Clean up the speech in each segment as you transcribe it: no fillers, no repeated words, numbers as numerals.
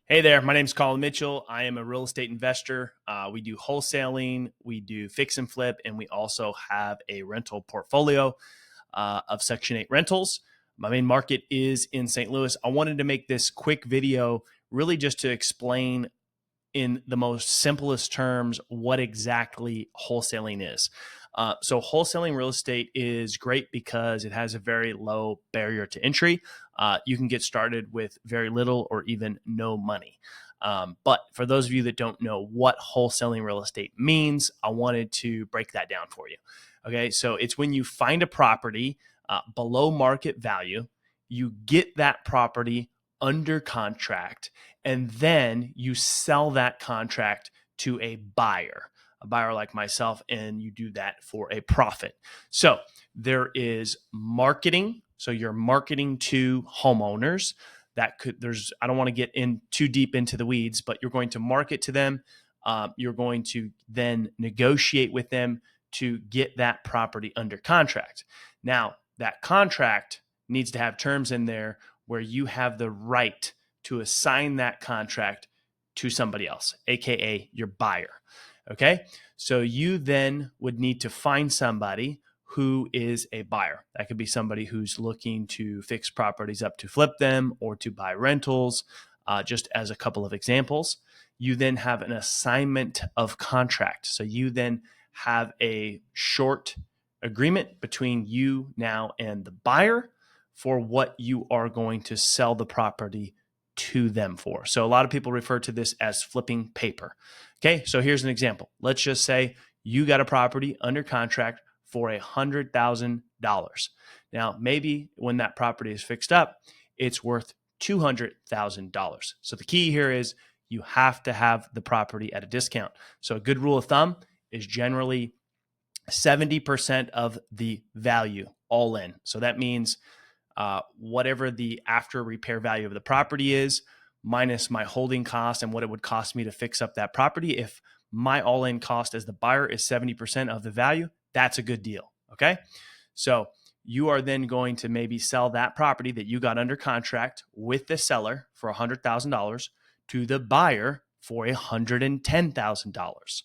Hey there, my name's Collin Mitchell. I am a real estate investor. We do wholesaling, we do fix and flip, and we also have a rental portfolio of Section 8 rentals. My main market is in St. Louis. I wanted to make this quick video really just to explain in the most simplest terms what exactly wholesaling is. So wholesaling real estate is great because it has a very low barrier to entry. You can get started with very little or even no money. But for those of you that don't know what wholesaling real estate means, I wanted to break that down for you. Okay, so it's when you find a property below market value, you get that property under contract, and then you sell that contract to a buyer like myself, and you do that for a profit. So there is marketing. So you're marketing to homeowners. I don't want to get in too deep into the weeds, but you're going to market to them. You're going to then negotiate with them to get that property under contract. Now, that contract needs to have terms in there where you have the right to assign that contract to somebody else, AKA your buyer. Okay. So you then would need to find somebody who is a buyer. That could be somebody who's looking to fix properties up to flip them or to buy rentals, just as a couple of examples. You then have an assignment of contract. So you then have a short agreement between you now and the buyer for what you are going to sell the property to them for. So a lot of people refer to this as flipping paper. Okay, so here's an example. Let's just say you got a property under contract for $100,000. Now, maybe when that property is fixed up, it's worth $200,000. So the key here is you have to have the property at a discount. So a good rule of thumb is generally 70% of the value all in. So that means whatever the after repair value of the property is, minus my holding cost and what it would cost me to fix up that property. If my all-in cost as the buyer is 70% of the value, that's a good deal. Okay. So you are then going to maybe sell that property that you got under contract with the seller for $100,000 to the buyer for $110,000.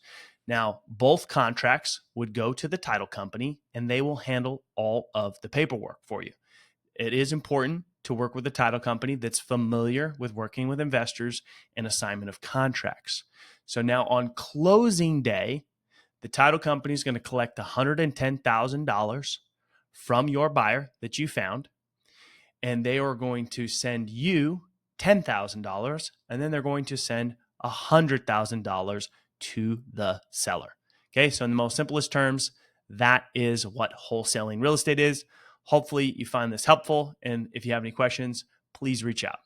Now, both contracts would go to the title company and they will handle all of the paperwork for you. It is important to work with a title company that's familiar with working with investors and assignment of contracts. So now on closing day, the title company is going to collect $110,000 from your buyer that you found, and they are going to send you $10,000, and then they're going to send $100,000 to the seller. Okay, so in the most simplest terms, that is what wholesaling real estate is. Hopefully you find this helpful. And if you have any questions, please reach out.